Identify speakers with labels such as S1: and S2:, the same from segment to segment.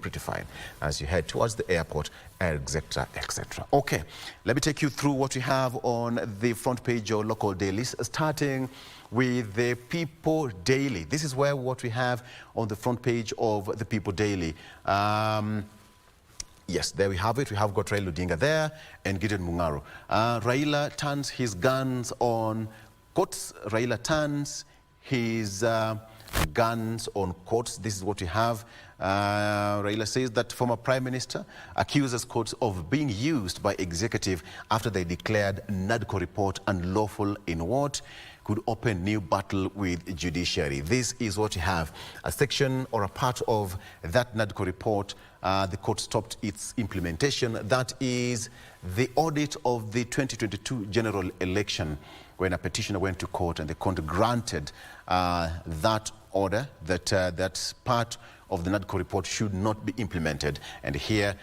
S1: pretty fine as you head towards the airport, etc., etc. Okay, let me take you through what we have on the front page of local dailies, starting with the People Daily. This is what we have on the front page of the People Daily. Yes, there we have it. We have got Raila Odinga there and Gideon Mung'aro. Raila turns his guns on courts. Raila turns his guns on courts. This is what we have. Raila says that former Prime Minister accuses courts of being used by executive after they declared NADCO report unlawful in what could open new battle with judiciary. This is what you have. A section or a part of that NADCO report, the court stopped its implementation. That is the audit of the 2022 general election, when a petitioner went to court and the court granted that order, that part of the NADCO report should not be implemented. And here,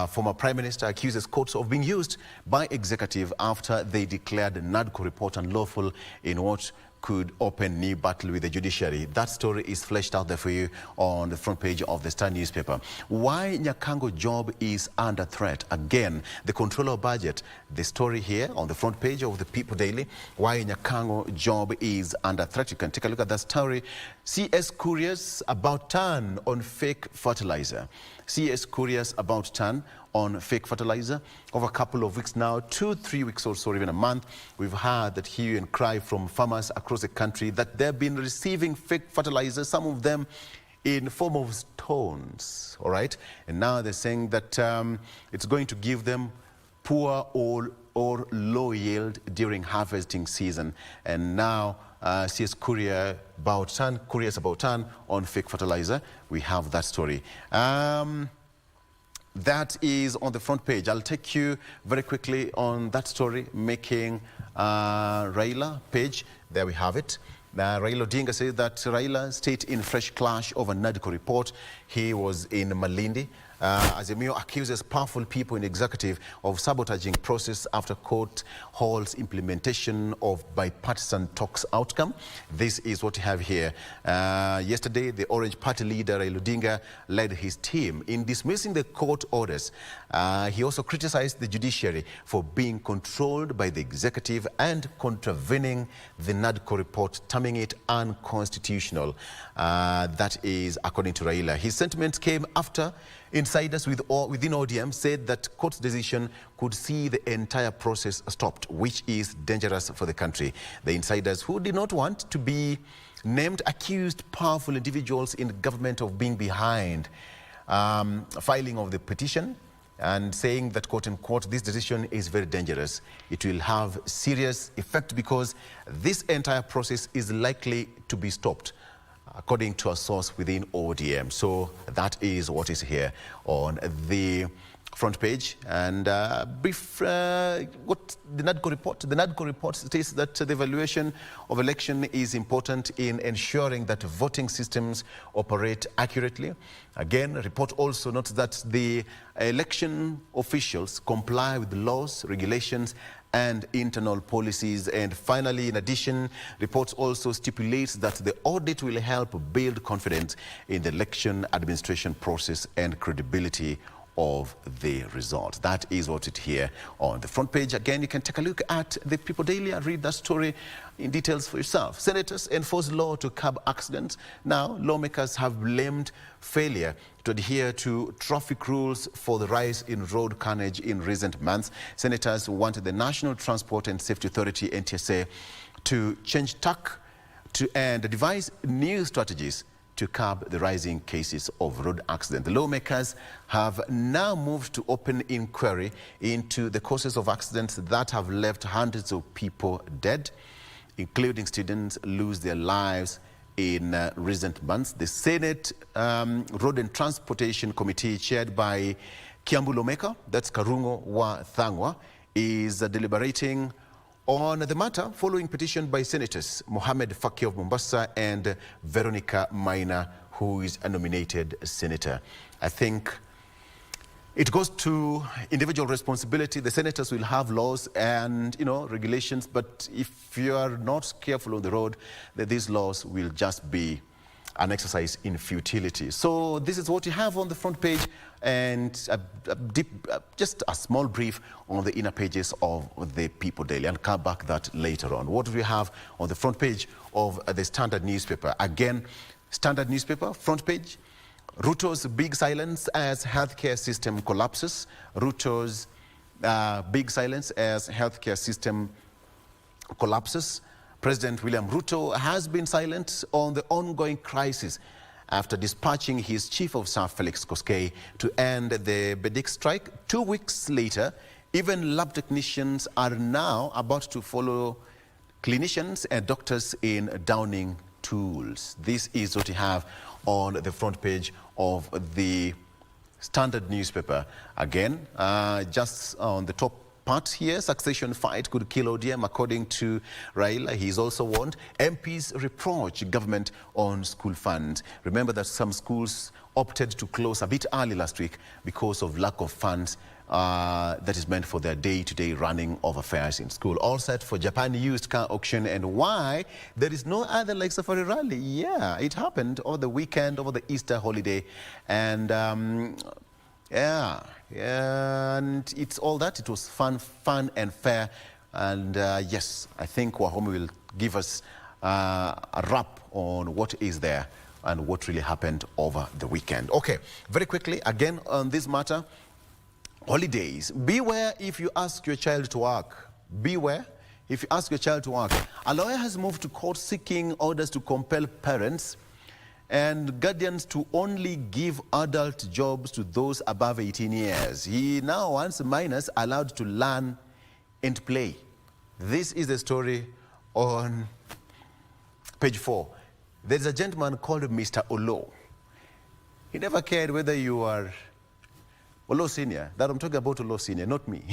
S1: former Prime Minister accuses courts of being used by executive after they declared the NADCO report unlawful in what could open new battle with the judiciary. That story is fleshed out there for you on the front page of the Star newspaper. Why Nyakang'o job is under threat. Again, the controller of budget, the story here on the front page of the People Daily. Why Nyakang'o job is under threat. You can take a look at that story. CS Kuria's about turn on fake fertilizer. CS Kuria's about turn on fake fertilizer. Over a couple of weeks now, 2-3 weeks or so, or even a month, we've heard that hue and cry from farmers across the country that they've been receiving fake fertilizers, some of them in form of stones, all right? And now they're saying that it's going to give them poor or low yield during harvesting season. And now CS Kuria's about turn on fake fertilizer. We have that story. That is on the front page. I'll take you very quickly on that story, making Raila page. There we have it. Raila Odinga says that Raila stayed in fresh clash over NADCO report. He was in Malindi. Azimio accuses powerful people in executive of sabotaging process after court holds implementation of bipartisan talks outcome. This is what we have here. Yesterday, the Orange Party leader, Raila Odinga, led his team in dismissing the court orders. He also criticized the judiciary for being controlled by the executive and contravening the NADCO report, terming it unconstitutional. That is according to Raila. His sentiments came after insiders within ODM said that court's decision could see the entire process stopped, which is dangerous for the country. The insiders, who did not want to be named, accused powerful individuals in the government of being behind filing of the petition and saying that, quote unquote, this decision is very dangerous. It will have serious effect because this entire process is likely to be stopped, according to a source within ODM. So that is what is here on the front page. And what the NADCO report? The NADCO report states that the evaluation of election is important in ensuring that voting systems operate accurately. Again, the report also notes that the election officials comply with laws, regulations, and internal policies. And finally, in addition, reports also stipulates that the audit will help build confidence in the election administration process and credibility of the results. That is what it here on the front page. Again, you can take a look at the People Daily and read that story in details for yourself. Senators enforce law to curb accidents. Now, lawmakers have blamed failure to adhere to traffic rules for the rise in road carnage in recent months. Senators wanted the National Transport and Safety Authority, NTSA, to change tack and devise new strategies to curb the rising cases of road accidents. The lawmakers have now moved to open inquiry into the causes of accidents that have left hundreds of people dead, including students lose their lives in recent months. The Senate Road and Transportation Committee, chaired by Kiambu lawmaker, that's Karungo wa Thangwa, is deliberating on the matter following petition by Senators Mohamed Faki of Mombasa and Veronica Maina, who is a nominated senator. I think it goes to individual responsibility. The senators will have laws and, regulations, but if you are not careful on the road, these laws will just be an exercise in futility. So this is what you have on the front page, and just a small brief on the inner pages of the People Daily. I'll come back that later on. What do we have on the front page of the Standard newspaper? Again, Standard newspaper, front page. Ruto's big silence as healthcare system collapses. Ruto's big silence as healthcare system collapses. President William Ruto has been silent on the ongoing crisis after dispatching his chief of staff, Felix Koskei, to end the Bedik strike. 2 weeks later, even lab technicians are now about to follow clinicians and doctors in downing tools. This is what you have on the front page of the Standard newspaper. Again, just on the top part here, succession fight could kill ODM, according to Raila. He's also warned MPs reproach government on school funds. Remember that some schools opted to close a bit early last week because of lack of funds that is meant for their day-to-day running of affairs in school. All set for Japan used car auction, and why there is no other like Safari Rally. Yeah, it happened over the weekend, over the Easter holiday, and and it's all that. It was fun and fair, and yes, I think Wahome will give us a wrap on what is there and what really happened over the weekend. Okay, very quickly, again on this matter, holidays. Beware if you ask your child to work. Beware if you ask your child to work. A lawyer has moved to court seeking orders to compel parents and guardians to only give adult jobs to those above 18 years. He now wants minors allowed to learn and play. This is the story on page 4. There's a gentleman called Mr. Olo. He never cared whether you are Olo Senior. That I'm talking about Olo Senior, not me.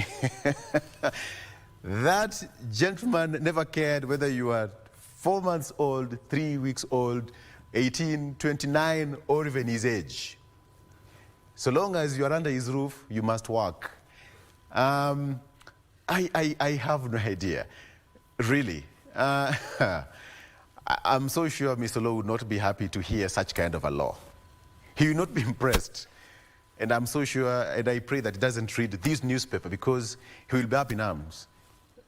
S1: That gentleman never cared whether you are 4 months old, 3 weeks old, 18, 29, or even his age. So long as you are under his roof, you must work. I have no idea, really. I'm so sure Mr. Lowe would not be happy to hear such kind of a law. He will not be impressed. And I'm so sure, and I pray that he doesn't read this newspaper, because he will be up in arms.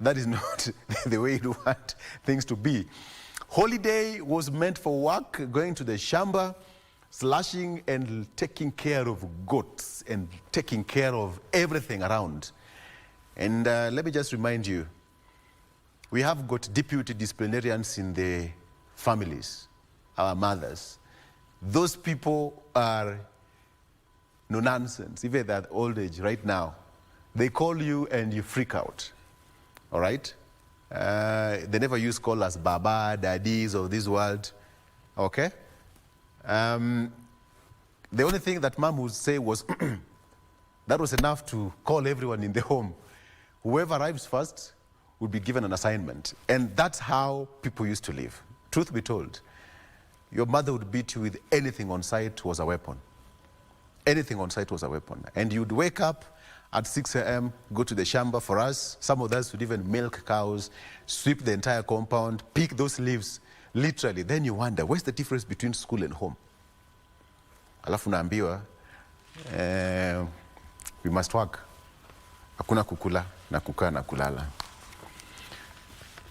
S1: That is not the way you want things to be. Holiday was meant for work, going to the shamba, slashing and taking care of goats and taking care of everything around. And let me just remind you, we have got deputy disciplinarians in the families, our mothers. Those people are no nonsense, even at old age right now. They call you and you freak out, all right? They never use call us Baba, Daddies of this world, okay? The only thing that mom would say was, that was enough to call everyone in the home. Whoever arrives first would be given an assignment. And that's how people used to live. Truth be told, your mother would beat you with anything on site was a weapon. Anything on site was a weapon. And you'd wake up at 6 a.m., go to the shamba. For us, some of us would even milk cows, sweep the entire compound, pick those leaves, literally. Then you wonder, where's the difference between school and home? Alafu naambiwa, we must work. Hakuna kukula na kukaa na kulala.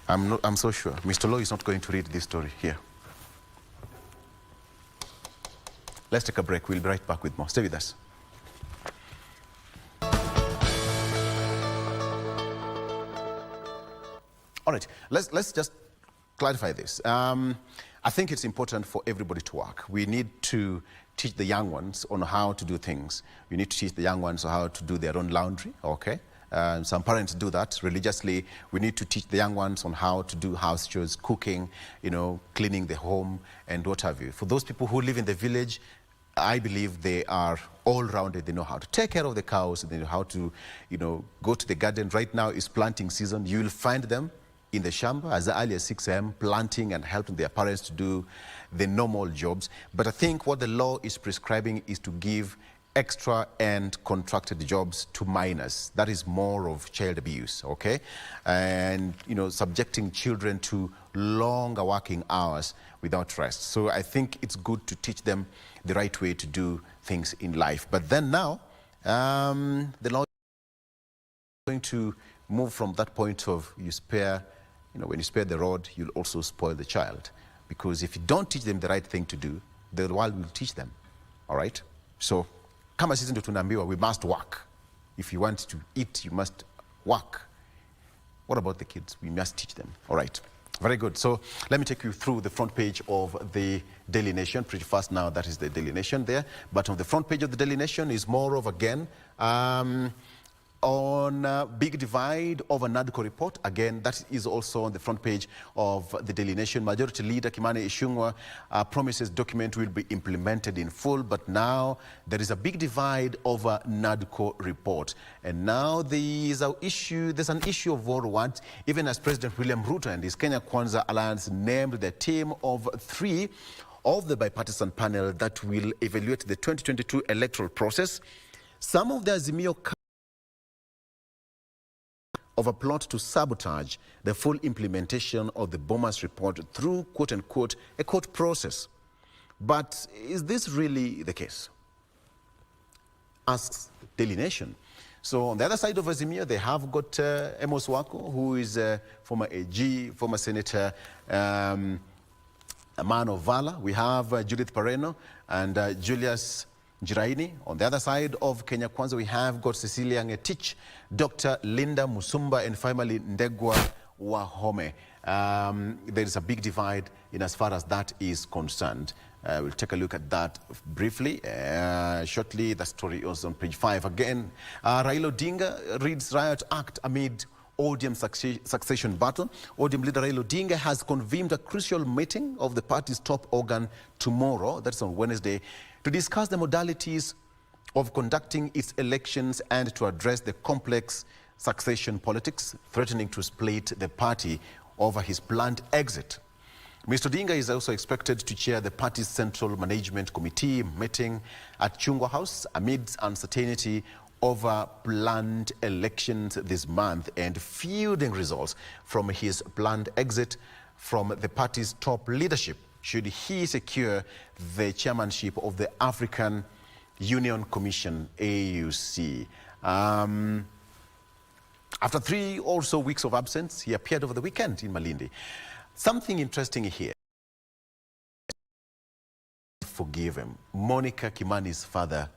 S1: I'm so sure Mr. Lowe is not going to read this story here. Let's take a break. We'll be right back with more. Stay with us. All right, let's just clarify this. I think it's important for everybody to work. We need to teach the young ones on how to do things. We need to teach the young ones on how to do their own laundry, okay? Some parents do that religiously. We need to teach the young ones on how to do house chores, cooking, you know, cleaning the home, and what have you. For those people who live in the village, I believe they are all-rounded. They know how to take care of the cows. They know how to, you know, go to the garden. Right now is planting season. You will find them in the shamba as early as 6 a.m. planting and helping their parents to do the normal jobs. But I think what the law is prescribing is to give extra and contracted jobs to minors. That is more of child abuse, okay? And, you know, subjecting children to longer working hours without rest. So I think it's good to teach them the right way to do things in life. But then now, the law is going to move from that point of you spare, when you spare the rod, you'll also spoil the child. Because if you don't teach them the right thing to do, the world will teach them. All right? So, kama sisi ndio tunaambiwa, we must work. If you want to eat, you must work. What about the kids? We must teach them. All right. Very good. So let me take you through the front page of the Daily Nation. Pretty fast now, that is the Daily Nation there. But on the front page of the Daily Nation is more of, again, on big divide over NADCO report. Again, that is also on the front page of the Daily Nation. Majority Leader Kimani Ichung'wah promises document will be implemented in full, but now there is a big divide over NADCO report. And now there's an issue of war warrants, even as President William Ruto and his Kenya Kwanza Alliance named the team of 3 of the bipartisan panel that will evaluate the 2022 electoral process. Some of the Azimio of a plot to sabotage the full implementation of the Bomas report through, quote-unquote, a court process. But is this really the case? Asks Daily Nation. So on the other side of Azimio, they have got Amos Wako, who is a former AG, former senator, a man of valor. We have Judith Pareno and Julius Njiraini. On the other side of Kenya Kwanza, we have got Cecilia Ngetich, Dr. Linda Musumba, and finally Ndegwa Wahome. There is a big divide in as far as that is concerned. We'll take a look at that briefly. Shortly, the story is on page 5. Again, Raila Odinga reads Riot Act amid ODM succession battle. ODM leader Raila Odinga has convened a crucial meeting of the party's top organ tomorrow, that's on Wednesday, to discuss the modalities of conducting its elections and to address the complex succession politics threatening to split the party over his planned exit. Mr. Odinga is also expected to chair the party's Central Management Committee meeting at Chungwa House amid uncertainty over planned elections this month and fielding results from his planned exit from the party's top leadership should he secure the chairmanship of the African Union Commission, AUC. After 3 or so weeks of absence, he appeared over the weekend in Malindi. Something interesting here. Forgive him. Monica Kimani's father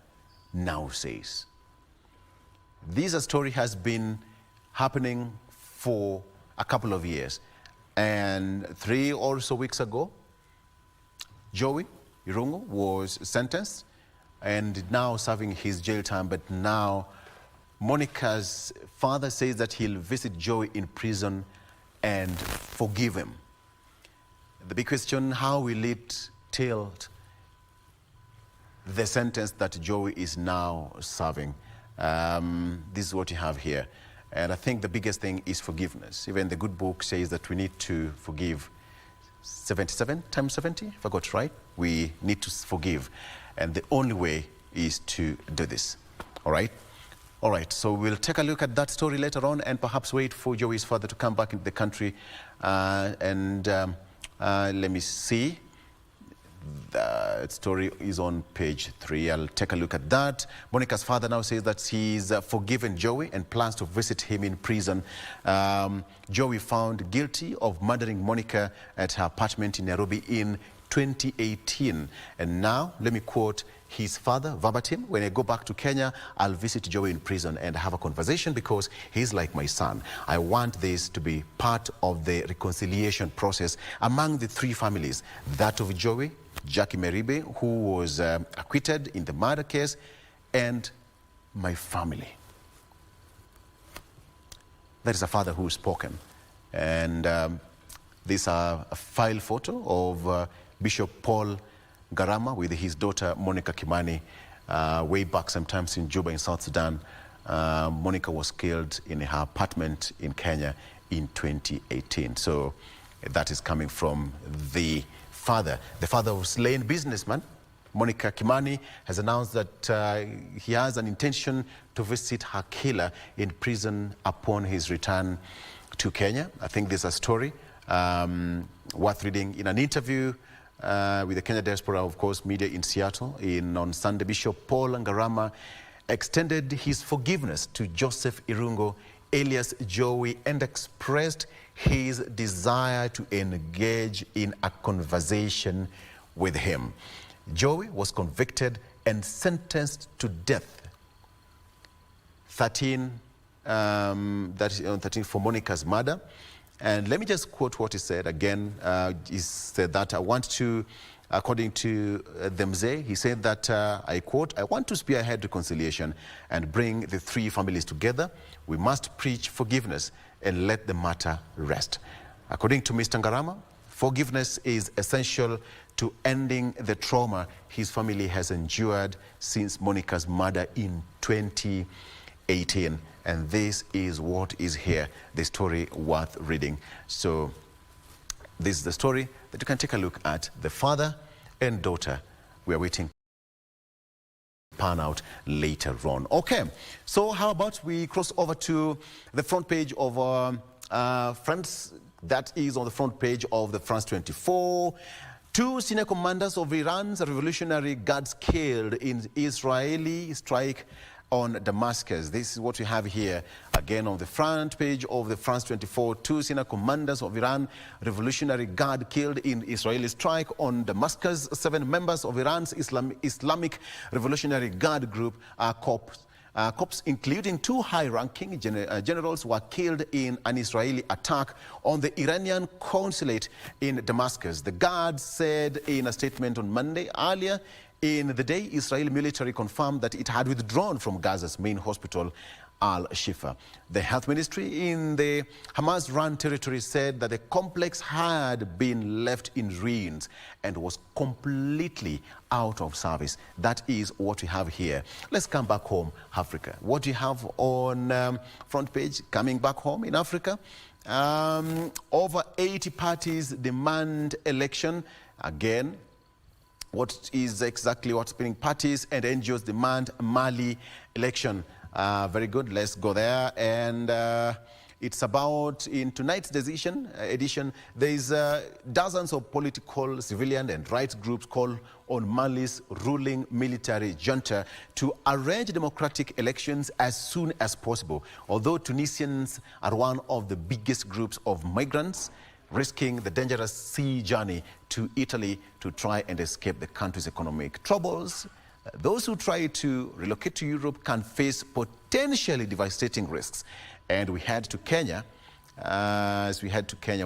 S1: now says. This story has been happening for a couple of years. And 3 or so weeks ago, Joey Irungu was sentenced and now serving his jail time. But now Monica's father says that he'll visit Joey in prison and forgive him. The big question, how will it tilt the sentence that Joey is now serving? This is what you have here. And I think the biggest thing is forgiveness. Even the good book says that we need to forgive 77 times 70, if I got it right. We need to forgive. And the only way is to do this. All right? All right, so we'll take a look at that story later on and perhaps wait for Joey's father to come back into the country. Let me see. The story is on page 3. I'll take a look at that. Monica's father now says that he's forgiven Joey and plans to visit him in prison. Joey found guilty of murdering Monica at her apartment in Nairobi in 2018. And now, let me quote his father verbatim: "When I go back to Kenya, I'll visit Joey in prison and have a conversation because he's like my son. I want this to be part of the reconciliation process among the 3 families, that of Joey, Jackie Meribe, who was acquitted in the murder case, and my family." That is a father who's spoken. And these are a file photo of Bishop Paul Garama with his daughter Monica Kimani way back sometimes in Juba in South Sudan. Monica was killed in her apartment in Kenya in 2018. So that is coming from the father. The father of slain businessman Monica Kimani has announced that he has an intention to visit her killer in prison upon his return to Kenya. I think there's a story worth reading. In an interview with the Kenya Diaspora, of course, media in Seattle, on Sunday, Bishop Paul Ngarama extended his forgiveness to Joseph Irungo, alias Joey, and expressed his desire to engage in a conversation with him. Joey was convicted and sentenced to death. 13 for Monica's murder. And let me just quote what he said again. He said that I want to, according to Demze, he said that, I quote, I want to spearhead reconciliation and bring the three families together. We must preach forgiveness and let the matter rest. According to Mr. Ngarama, forgiveness is essential to ending the trauma his family has endured since Monica's murder in 2018. And this is what is here, the story worth reading. So this is the story that you can take a look at. The father and daughter, we are waiting to pan out later on. Okay, so how about we cross over to the front page of France, that is on the front page of the France 24. Two senior commanders of Iran's Revolutionary Guards killed in Israeli strike on Damascus. This is what we have here again on the front page of the France 24. Two senior commanders of Iran Revolutionary Guard killed in Israeli strike on Damascus. 7 members of Iran's Islamic Revolutionary Guard group corps, including 2 high-ranking generals, were killed in an Israeli attack on the Iranian consulate in Damascus. The Guard said in a statement on Monday. Earlier in the day, Israeli military confirmed that it had withdrawn from Gaza's main hospital, Al-Shifa. The health ministry in the Hamas-run territory said that the complex had been left in ruins and was completely out of service. That is what we have here. Let's come back home, Africa. What do you have on front page? Coming back home in Africa, over 80 parties demand election. Again, what is exactly what's happening? Parties and NGOs demand Mali election. Very good, let's go there. And it's about, in tonight's edition, there's dozens of political, civilian and rights groups call on Mali's ruling military junta to arrange democratic elections as soon as possible. Although Tunisians are one of the biggest groups of migrants risking the dangerous sea journey to Italy to try and escape the country's economic troubles, those who try to relocate to Europe can face potentially devastating risks. And we head to Kenya,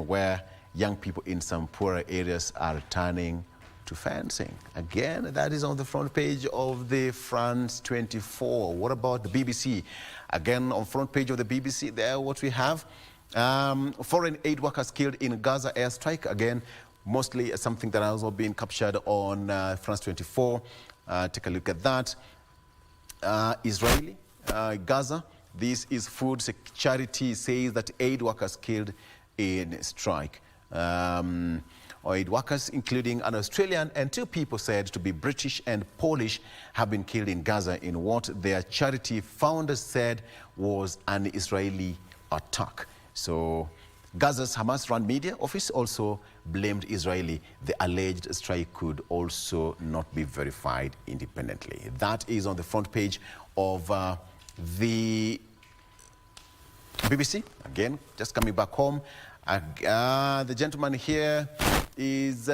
S1: where young people in some poorer areas are turning to fencing. Again, that is on the front page of the France 24. What about the BBC? Again, on front page of the BBC, there what we have. Foreign aid workers killed in Gaza airstrike. Again, mostly something that has also been captured on France 24. Take a look at that. Israeli, Gaza. This is food charity says that aid workers killed in strike. Aid workers, including an Australian and 2 people said to be British and Polish, have been killed in Gaza in what their charity founders said was an Israeli attack. So Gaza's Hamas-run media office also blamed Israeli. The alleged strike could also not be verified independently. That is on the front page of the BBC. Again, just coming back home. The gentleman here is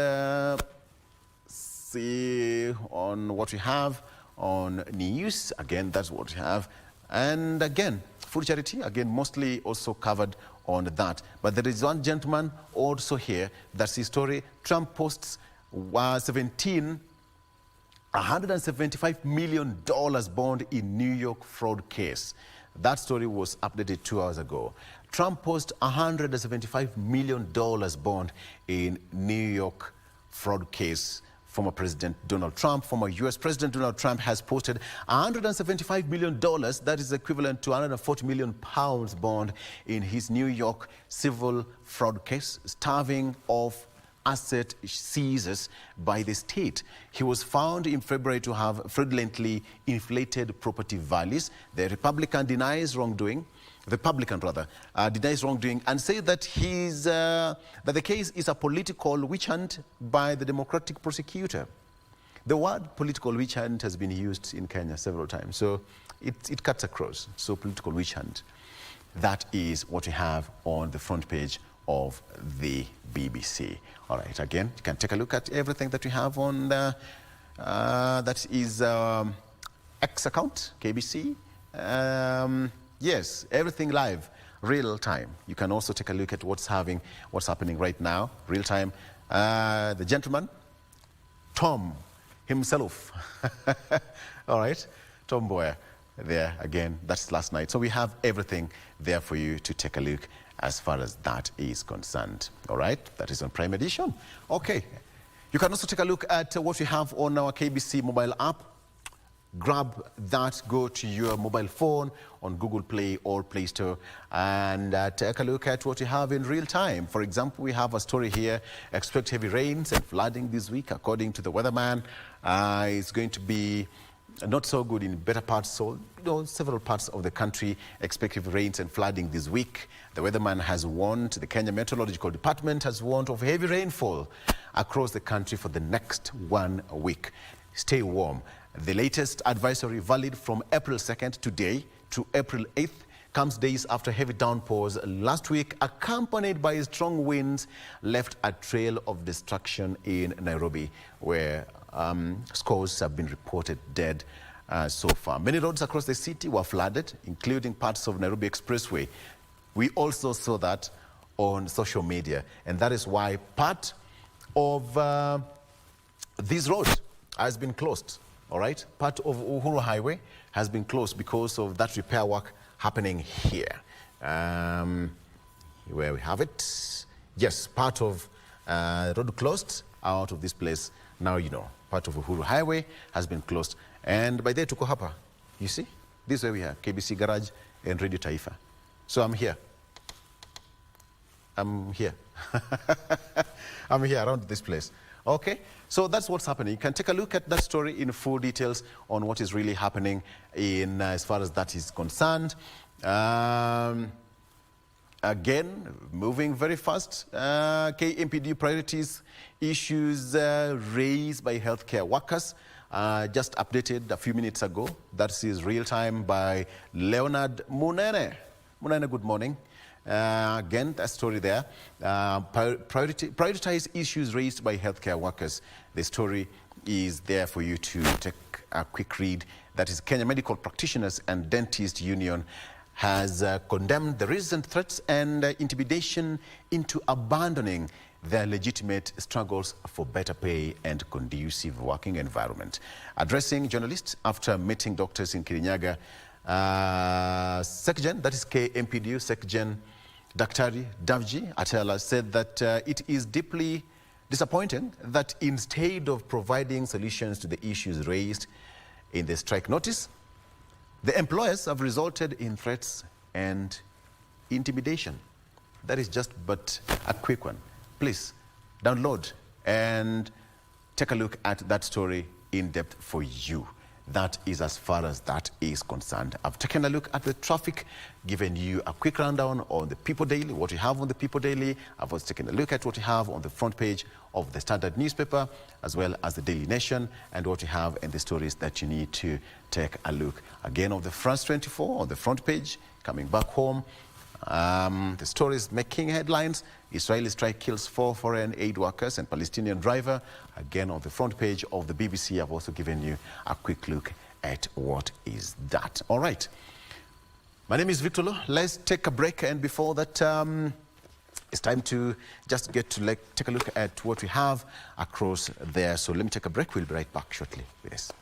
S1: see on what we have on news. Again, that's what we have. And again, food charity, again, mostly also covered on that. But there is one gentleman also here, that's his story. Trump posts $175 million bond in New York fraud case. That story was updated 2 hours ago. Trump posts $175 million bond in New York fraud case. Former US President Donald Trump has posted $175 million, that is equivalent to 140 million pounds bond in his New York civil fraud case, staving off asset seizures by the state. He was found in February to have fraudulently inflated property values. The Republican denies wrongdoing. The Republican, rather, denies wrongdoing and says that that the case is a political witch hunt by the Democratic prosecutor. The word political witch hunt has been used in Kenya several times, so it cuts across. So political witch hunt. That is what we have on the front page of the BBC. All right, again, you can take a look at everything that we have on that is X account, KBC. Yes, everything live, real time. You can also take a look at what's happening right now, real time. The gentleman, Tom himself. All right, Tom Boyer. There again, that's last night. So we have everything there for you to take a look as far as that is concerned. All right, that is on Prime Edition. Okay, you can also take a look at what we have on our KBC mobile app. Grab that, go to your mobile phone on Google Play or Play Store and take a look at what you have in real time. For example, we have a story here, expect heavy rains and flooding this week according to the weatherman. It's going to be not so good in better parts, so several parts of the country expect heavy rains and flooding this week. The weatherman has warned, the Kenya Meteorological Department has warned of heavy rainfall across the country for the next 1 week. Stay warm. The latest advisory, valid from April 2nd today to April 8th, comes days after heavy downpours last week, accompanied by strong winds, left a trail of destruction in Nairobi, where scores have been reported dead so far. Many roads across the city were flooded, including parts of Nairobi Expressway. We also saw that on social media, and that is why part of this road has been closed. All right, part of Uhuru Highway has been closed because of that repair work happening here. Where we have it, yes, part of road closed out of this place. Now you know, part of Uhuru Highway has been closed. And by there to Kohapa, you see, this is where we have KBC Garage and Radio Taifa. So I'm here. I'm here. I'm here around this place. Okay, so that's what's happening. You can take a look at that story in full details on what is really happening in as far as that is concerned. Again, moving very fast, KMPD priorities issues raised by healthcare workers. Just updated a few minutes ago. That is real time by Leonard Munene. Munene, good morning. Again, that story there. Prioritize issues raised by healthcare workers. The story is there for you to take a quick read. That is, Kenya Medical Practitioners and Dentists Union has condemned the recent threats and intimidation into abandoning their legitimate struggles for better pay and conducive working environment. Addressing journalists after meeting doctors in Kirinyaga, SecGen, that is KMPDU, SecGen Daktari Davji Atela said that it is deeply disappointing that instead of providing solutions to the issues raised in the strike notice, the employers have resulted in threats and intimidation. That is just but a quick one. Please download and take a look at that story in depth for you. That is as far as that is concerned. I've taken a look at the traffic, given you a quick rundown on the People Daily, what you have on the People Daily. I've also taken a look at what you have on the front page of the Standard newspaper, as well as the Daily Nation, and what you have in the stories that you need to take a look. Again, on the France 24, on the front page, coming back home, the stories making headlines. Israeli strike kills 4 foreign aid workers and Palestinian driver. Again, on the front page of the BBC, I've also given you a quick look at what is that. All right. My name is Victor Lo. Let's take a break. And before that, it's time to just get to take a look at what we have across there. So let me take a break. We'll be right back shortly with this.